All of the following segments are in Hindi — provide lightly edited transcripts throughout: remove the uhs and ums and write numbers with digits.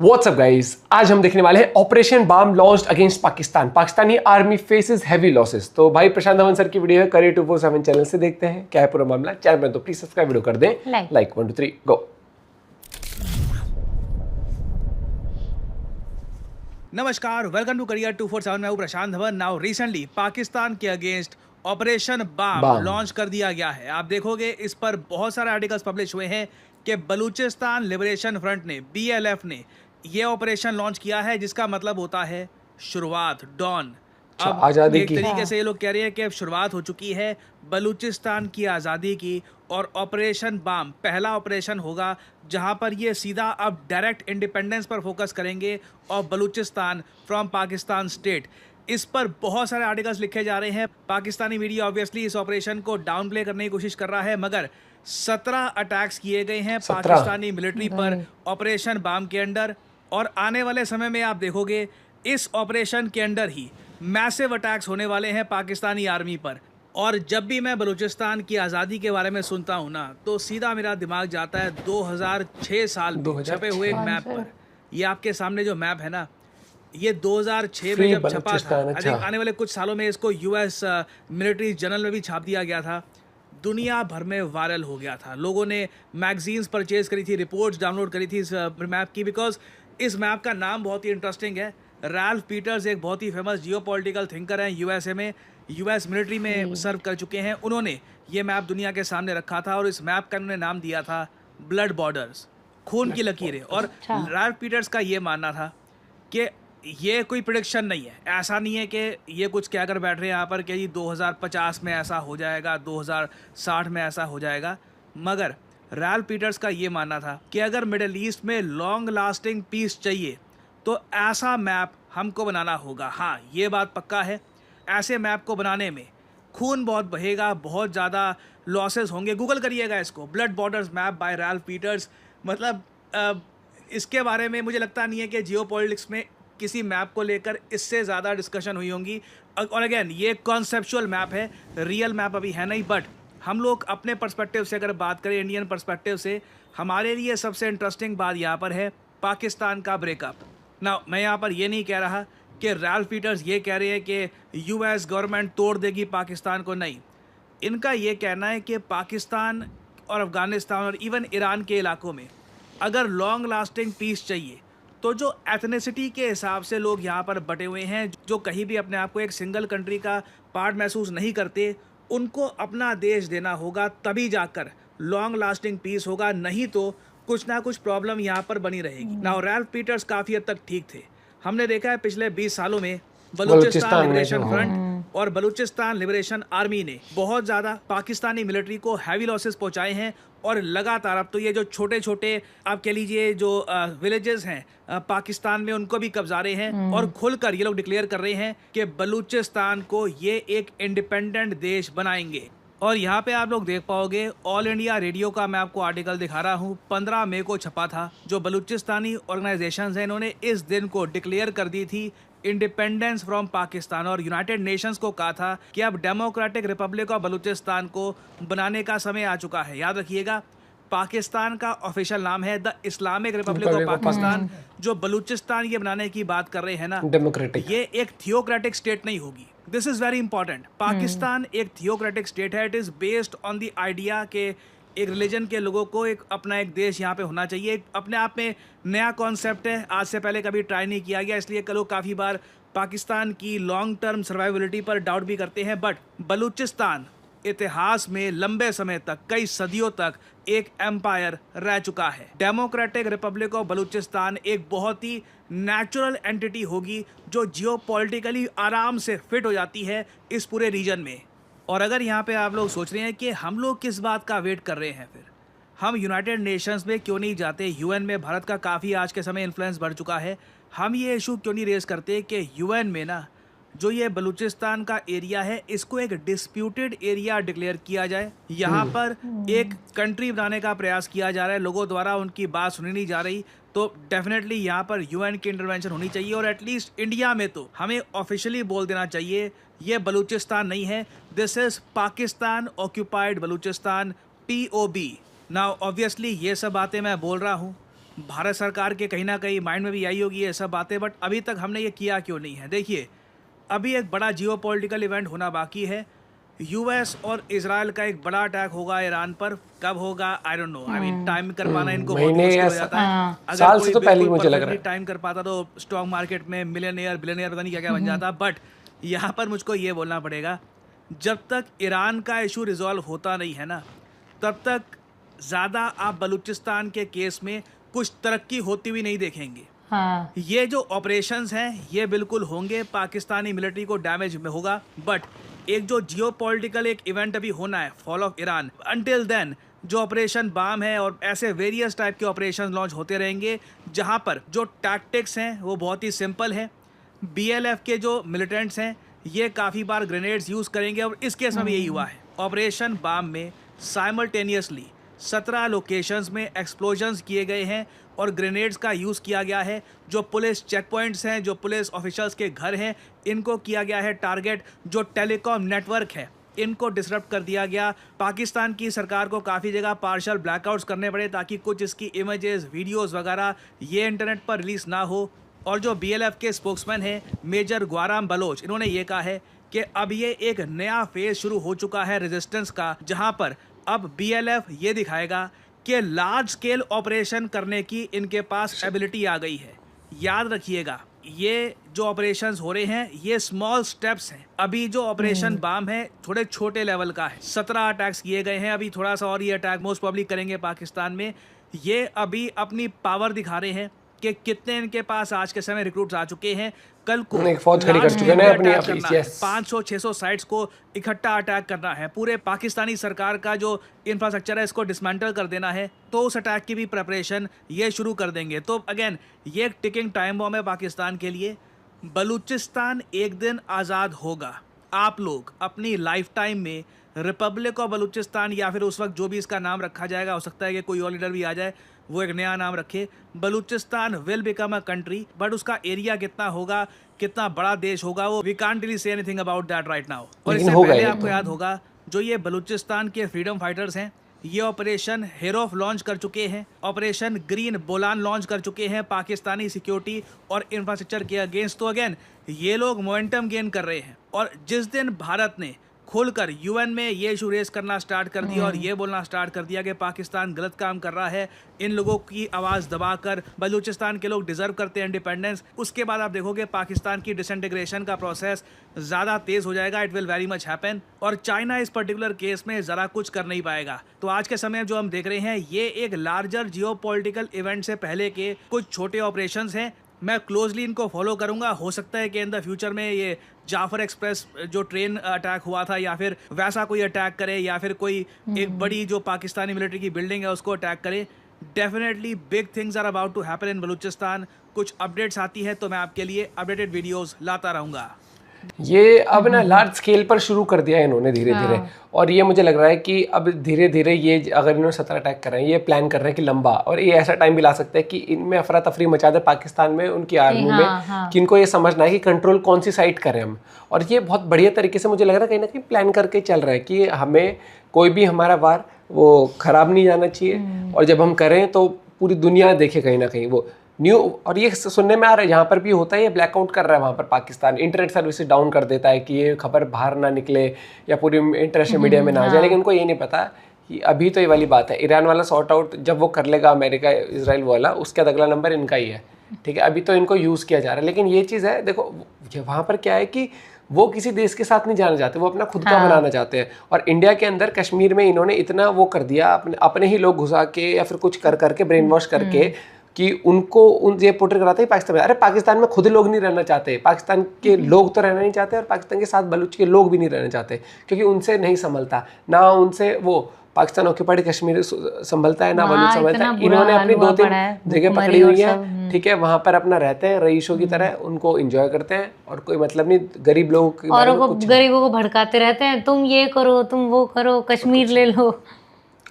व्हाट्सअप गाइस, आज हम देखने वाले हैं operation Baam launched against Pakistan. Pakistani army faces heavy losses. तो भाई प्रशांत धवन सर की वीडियो है, करियर 247 चैनल से देखते हैं क्या है पूरा मामला। चैनल में तो प्लीज सब्सक्राइब वीडियो कर दें, लाइक 1 2 3 गो। नमस्कार, वेलकम टू करियर 247। मैं हूं प्रशांत धवन। नाउ रिसेंटली पाकिस्तान के अगेंस्ट ऑपरेशन बाम लॉन्च कर दिया गया है। आप देखोगे इस पर बहुत सारे आर्टिकल्स पब्लिश हुए हैं कि बलूचिस्तान लिबरेशन फ्रंट ने, BLF ने ये ऑपरेशन लॉन्च किया है, जिसका मतलब होता है शुरुआत, डॉन। अब आजादी एक की तरीके से ये लोग कह रहे हैं कि अब शुरुआत हो चुकी है बलूचिस्तान की आज़ादी की, और ऑपरेशन बाम पहला ऑपरेशन होगा जहां पर ये सीधा अब डायरेक्ट इंडिपेंडेंस पर फोकस करेंगे और बलूचिस्तान फ्रॉम पाकिस्तान स्टेट। इस पर बहुत सारे आर्टिकल्स लिखे जा रहे हैं। पाकिस्तानी मीडिया ऑब्वियसली इस ऑपरेशन को डाउन प्ले करने की कोशिश कर रहा है, मगर 17 अटैक्स किए गए हैं पाकिस्तानी मिलिट्री पर ऑपरेशन बाम के अंडर। और आने वाले समय में आप देखोगे इस ऑपरेशन के अंडर ही मैसिव अटैक्स होने वाले हैं पाकिस्तानी आर्मी पर। और जब भी मैं बलूचिस्तान की आज़ादी के बारे में सुनता हूँ ना, तो सीधा मेरा दिमाग जाता है 2006 साल में छपे हुए एक मैप पर। ये आपके सामने जो मैप है ना, ये 2006 में जब छपा था। अच्छा। आने वाले कुछ सालों में इसको US मिलिट्री जर्नल में भी छाप दिया गया था। दुनिया भर में वायरल हो गया था। लोगों ने मैगजीन्स परचेज करी थी, रिपोर्ट्स डाउनलोड करी थी इस मैप की, बिकॉज इस मैप का नाम बहुत ही इंटरेस्टिंग है। रैल्फ पीटर्स एक बहुत ही फेमस जियोपॉलिटिकल थिंकर हैं, USA में, US मिलिट्री में सर्व कर चुके हैं। उन्होंने ये मैप दुनिया के सामने रखा था और इस मैप का उन्होंने नाम दिया था ब्लड बॉर्डर्स, खून की लकीरें। और रैल्फ पीटर्स का ये मानना था कि ये कोई प्रेडिक्शन नहीं है, ऐसा नहीं है कि ये कुछ क्या कर बैठ रहे हैं यहाँ पर कि जी 2050 में ऐसा हो जाएगा, 2060 में ऐसा हो जाएगा। मगर रैल्फ पीटर्स का ये मानना था कि अगर मिडिल ईस्ट में लॉन्ग लास्टिंग पीस चाहिए तो ऐसा मैप हमको बनाना होगा। हाँ, ये बात पक्का है, ऐसे मैप को बनाने में खून बहुत बहेगा, बहुत ज़्यादा लॉसेस होंगे। गूगल करिएगा इसको, blood borders map by Ralph Peters. मतलब इसके बारे में मुझे लगता नहीं है कि जियोपॉलिटिक्स में किसी मैप को लेकर इससे ज़्यादा डिस्कशन हुई होंगी। और अगेन, ये कॉन्सेप्चुअल मैप है, रियल मैप अभी है नहीं। बट हम लोग अपने पर्सपेक्टिव से अगर बात करें, इंडियन पर्सपेक्टिव से, हमारे लिए सबसे इंटरेस्टिंग बात यहाँ पर है पाकिस्तान का ब्रेकअप। ना, मैं यहाँ पर ये नहीं कह रहा कि रैल्फ पीटर्स ये कह रहे हैं कि US गवर्नमेंट तोड़ देगी पाकिस्तान को, नहीं। इनका ये कहना है कि पाकिस्तान और अफ़गानिस्तान और इवन ईरान के इलाकों में अगर लॉन्ग लास्टिंग पीस चाहिए तो जो एथनिसिटी के हिसाब से लोग यहाँ पर बटे हुए हैं, जो कहीं भी अपने आप को एक सिंगल कंट्री का पार्ट महसूस नहीं करते, उनको अपना देश देना होगा, तभी जाकर लॉन्ग लास्टिंग पीस होगा। नहीं तो कुछ ना कुछ प्रॉब्लम यहाँ पर बनी रहेगी। नाउ रैल्फ पीटर्स काफ़ी हद तक ठीक थे। हमने देखा है पिछले 20 सालों में बलूचिस्तान लिबरेशन फ्रंट और बलूचिस्तान लिबरेशन आर्मी ने बहुत ज़्यादा पाकिस्तानी मिलिट्री को हैवी लॉसेस पहुंचाए हैं। और लगातार अब तो ये जो छोटे छोटे आप कह लीजिए जो विलेजेस हैं पाकिस्तान में, उनको भी कब्जा रहे हैं। और खुलकर ये लोग डिक्लेयर कर रहे हैं कि बलूचिस्तान को ये एक इंडिपेंडेंट देश बनाएंगे। और यहाँ पे आप लोग देख पाओगे, ऑल इंडिया रेडियो का मैं आपको आर्टिकल दिखा रहा हूँ, 15 मई को छपा था। जो बलूचिस्तानी ऑर्गेनाइजेशंस हैं, इन्होंने इस दिन को डिक्लेयर कर दी थी इंडिपेंडेंस फ्रॉम पाकिस्तान। और यूनाइटेड नेशंस को कहा था कि अब डेमोक्रेटिक रिपब्लिक ऑफ बलूचिस्तान को बनाने का समय आ चुका है। याद रखिएगा, पाकिस्तान का ऑफिशियल नाम है the Islamic Republic of Pakistan. जो बलूचिस्तान ये बनाने की बात कर रहे हैं ना, डेमोक्रेटिक, ये एक थियोक्रेटिक स्टेट नहीं होगी। This is very important. Pakistan एक थियोक्रेटिक स्टेट है। It is based on the idea के एक रिलीजन के लोगों को एक अपना एक देश यहाँ पे होना चाहिए। एक अपने आप में नया कॉन्सेप्ट है, आज से पहले कभी ट्राई नहीं किया गया, इसलिए लोग काफ़ी बार पाकिस्तान की लॉन्ग टर्म सर्वाइवलिटी पर डाउट भी करते हैं। बट बलूचिस्तान इतिहास में लंबे समय तक, कई सदियों तक एक एम्पायर रह चुका है। डेमोक्रेटिक रिपब्लिक ऑफ बलूचिस्तान एक बहुत ही नेचुरल एंटिटी होगी जो जियोपॉलिटिकली आराम से फिट हो जाती है इस पूरे रीजन में। और अगर यहाँ पे आप लोग सोच रहे हैं कि हम लोग किस बात का वेट कर रहे हैं, फिर हम यूनाइटेड नेशंस में क्यों नहीं जाते? UN में भारत का काफ़ी आज के समय इन्फ्लुएंस बढ़ चुका है। हम ये इशू क्यों नहीं रेज करते कि UN में ना, जो ये बलूचिस्तान का एरिया है, इसको एक डिस्प्यूटेड एरिया डिक्लेयर किया जाए। यहाँ पर एक कंट्री बनाने का प्रयास किया जा रहा है, लोगों द्वारा उनकी बात सुनी नहीं जा रही। तो डेफिनेटली यहाँ पर UN की इंटरवेंशन होनी चाहिए। और एटलीस्ट इंडिया में तो हमें ऑफिशियली बोल देना चाहिए ये बलूचिस्तान नहीं है, this is Pakistan occupied Balochistan, POB। Now obviously ये सब बातें मैं बोल रहा हूँ, भारत सरकार के कहीं ना कहीं माइंड में भी आई होगी ये सब बातें, बट अभी तक हमने ये किया क्यों नहीं है। देखिए, अभी एक बड़ा जियोपॉलिटिकल इवेंट होना बाकी है। यूएस और इजराइल का एक बड़ा अटैक होगा ईरान पर। कब होगा I don't know, I mean time कर पाना इनको बहुत महीने मुश्किल या हो जाता है। अगर साल कोई से तो पहले ही बिल्कुल मुझे लग रहा perfectly है। टाइम कर पाता तो स्टॉक मार्केट में मिलियनेयर बिलियनेयर पता नहीं क्या क्या बन जाता। बट यहाँ पर मुझको ये बोलना पड़ेगा, जब तक ईरान का इशू रिजॉल्व होता नहीं है ना, तब तक ज़्यादा आप बलूचिस्तान के केस में कुछ तरक्की होती हुई नहीं देखेंगे। हाँ। ये जो ऑपरेशंस हैं ये बिल्कुल होंगे, पाकिस्तानी मिलिट्री को डैमेज में होगा, बट एक जो जियोपॉलिटिकल एक इवेंट अभी होना है, fall of Iran, until then जो ऑपरेशन बाम है और ऐसे वेरियस टाइप के ऑपरेशन लॉन्च होते रहेंगे, जहां पर जो टैक्टिक्स हैं वो बहुत ही सिंपल है। बीएलएफ के जो मिलिटेंट्स हैं ये काफ़ी बार ग्रेनेड्स यूज़ करेंगे और इस केस में भी यही हुआ है। ऑपरेशन बाम में साइमल्टेनियसली 17 लोकेशंस में एक्सप्लोजन्स किए गए हैं और ग्रेनेड्स का यूज़ किया गया है। जो पुलिस चेक पॉइंट्स हैं, जो पुलिस ऑफिशियल्स के घर हैं, इनको किया गया है टारगेट। जो टेलीकॉम नेटवर्क है इनको डिसरप्ट कर दिया गया। पाकिस्तान की सरकार को काफ़ी जगह पार्शल ब्लैकआउट्स करने पड़े ताकि कुछ इसकी इमेजेस, वीडियोस वगैरह ये इंटरनेट पर रिलीज़ ना हो। और जो बीएलएफ के स्पोक्समैन हैं मेजर ग्वाराम बलोच, इन्होंने ये कहा है कि अब ये एक नया फेज शुरू हो चुका है रेजिस्टेंस का, जहां पर अब बीएलएफ ये दिखाएगा कि लार्ज स्केल ऑपरेशन करने की इनके पास एबिलिटी आ गई है। याद रखिएगा, ये जो ऑपरेशंस हो रहे हैं ये स्मॉल स्टेप्स हैं। अभी जो ऑपरेशन बाम है थोड़े छोटे लेवल का है। 17 अटैक्स किए गए हैं, अभी थोड़ा सा और ये अटैक मोस्ट प्रोबब्ली करेंगे पाकिस्तान में। ये अभी अपनी पावर दिखा रहे हैं कि कितने इनके पास आज के समय रिक्रूट्स आ चुके हैं। कल को एक फौज खड़ी कर चुके हैं अपनी 500-600 साइट्स को इकट्ठा अटैक करना है। पूरे पाकिस्तानी सरकार का जो इंफ्रास्ट्रक्चर है इसको डिसमेंटल कर देना है, तो उस अटैक की भी प्रिपरेशन ये शुरू कर देंगे। तो अगेन ये एक टिकिंग टाइम बॉम्ब है पाकिस्तान के लिए। बलूचिस्तान एक दिन आज़ाद होगा। आप लोग अपनी लाइफ टाइम में रिपब्लिक ऑफ बलूचिस्तान या फिर उस वक्त जो भी इसका नाम रखा जाएगा, हो सकता है कि कोई और लीडर भी आ जाए वो एक नया नाम रखे, Balochistan will become a country, but उसका एरिया कितना होगा, कितना बड़ा देश होगा, वो we can't really say anything about that right now. और इससे पहले आपको याद होगा जो ये बलूचिस्तान के फ्रीडम फाइटर्स हैं ये ऑपरेशन हेरोफ लॉन्च कर चुके हैं, ऑपरेशन ग्रीन बोलान लॉन्च कर चुके हैं पाकिस्तानी सिक्योरिटी और इंफ्रास्ट्रक्चर के अगेंस्ट। तो अगेन ये लोग मोमेंटम गेन कर रहे हैं। और जिस दिन भारत ने खुलकर यूएन में ये इशू रेस करना स्टार्ट कर दिया और ये बोलना स्टार्ट कर दिया कि पाकिस्तान गलत काम कर रहा है, इन लोगों की आवाज़ दबाकर बलूचिस्तान के लोग डिजर्व करते हैं इंडिपेंडेंस, उसके बाद आप देखोगे पाकिस्तान की डिसइंटीग्रेशन का प्रोसेस ज़्यादा तेज़ हो जाएगा। It will very much happen. और चाइना इस पर्टिकुलर केस में ज़रा कुछ कर नहीं पाएगा। तो आज के समय जो हम देख रहे हैं ये एक लार्जर जियोपॉलिटिकल इवेंट से पहले के कुछ छोटे ऑपरेशंस हैं। मैं क्लोजली इनको फॉलो करूंगा। हो सकता है कि इन द फ्यूचर में ये जाफर एक्सप्रेस जो ट्रेन अटैक हुआ था या फिर वैसा कोई अटैक करे या फिर कोई एक बड़ी जो पाकिस्तानी मिलिट्री की बिल्डिंग है उसको अटैक करे। Definitely big things are about to happen in Balochistan. कुछ अपडेट्स आती है तो मैं आपके लिए अपडेटेड वीडियोस लाता रहूँगा। ये अब ना लार्ज स्केल पर शुरू कर दिया है इन्होंने धीरे धीरे। और ये मुझे लग रहा है कि अब धीरे धीरे ये अगर इन्होंने 17 अटैक कर रहे हैं, ये प्लान कर रहे हैं कि लंबा, और ये ऐसा टाइम भी ला सकते हैं कि इनमें अफरा तफरी मचा दे पाकिस्तान में, उनकी आर्मी में, कि इनको ये समझना है कि कंट्रोल कौन सी साइड करें हम। और ये बहुत बढ़िया तरीके से मुझे लग रहा है कहीं ना कहीं प्लान करके चल रहा है कि हमें कोई भी हमारा वार वो खराब नहीं जाना चाहिए, और जब हम करें तो पूरी दुनिया देखे कहीं ना कहीं वो न्यू। और ये सुनने में आ रहा है यहाँ पर भी होता है, ये ब्लैकआउट कर रहा है वहाँ पर पाकिस्तान, इंटरनेट सर्विसेज डाउन कर देता है कि ये खबर बाहर ना निकले या पूरी इंटरनेशनल मीडिया में ना आ जाए। लेकिन उनको ये नहीं पता कि अभी तो ये वाली बात है, ईरान वाला सॉर्ट आउट जब वो कर लेगा अमेरिका इजराइल वाला, उसके बाद अगला नंबर इनका ही है, ठीक है। अभी तो इनको यूज़ किया जा रहा है। लेकिन ये चीज़ है, देखो वहाँ पर क्या है कि वो किसी देश के साथ नहीं जाना चाहते, वो अपना खुद का बनाना चाहते हैं। और इंडिया के अंदर कश्मीर में इन्होंने इतना वो कर दिया, अपने ही लोग घुसा के या फिर कुछ कर करके ब्रेन वॉश करके कि उनको ये पोर्ट्रे कराते हैं पाकिस्तान में। अरे पाकिस्तान में खुद लोग नहीं रहना चाहते, पाकिस्तान के लोग तो रहना नहीं चाहते, और पाकिस्तान के साथ बलूच के लोग भी नहीं रहना चाहते, क्योंकि उनसे नहीं संभलता ना, उनसे वो पाकिस्तान ऑक्यूपाइड कश्मीर संभलता है ना बलूच संभलता है। इन्होंने अपनी 2-3 जगह पकड़ी हुई है, ठीक है, वहाँ पर अपना रहते हैं रईसों की तरह, उनको एंजॉय करते हैं और कोई मतलब नहीं गरीब लोगों की, और गरीबों को भड़काते रहते हैं, तुम ये करो तुम वो करो, कश्मीर ले लो।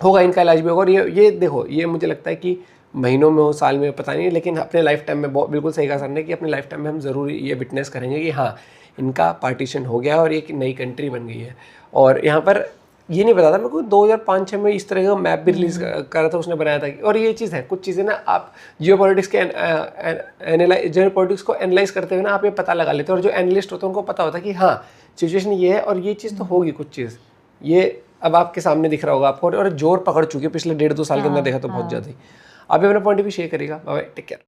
होगा इनका इलाज भी होगा। और ये देखो, ये मुझे लगता है कि महीनों में हो, साल में, पता नहीं, लेकिन अपने लाइफ टाइम में बिल्कुल सही कहा सर ने कि अपने लाइफ टाइम में हम ज़रूर ये विटनेस करेंगे कि हाँ इनका पार्टीशन हो गया और एक नई कंट्री बन गई है। और यहाँ पर ये नहीं पता था मेरे को 2005-6 में इस तरह का मैप भी रिलीज करा था उसने, बनाया था। और ये चीज़ है, कुछ चीज़ें ना आप जियोपॉलिटिक्स के जियोपॉलिटिक्स को एनालाइज करते हुए ना आप ये पता लगा लेते हैं, और जो एनालिस्ट होते हैं उनको पता होता है कि हाँ सिचुएशन ये है और ये चीज़ तो होगी कुछ चीज़। ये अब आपके सामने दिख रहा होगा आपको, और जोर पकड़ चुकी है पिछले 1.5-2 साल के अंदर, देखा तो बहुत ज़्यादा ही। आप अपना पॉइंट भी शेयर करिएगा। Bye, take care.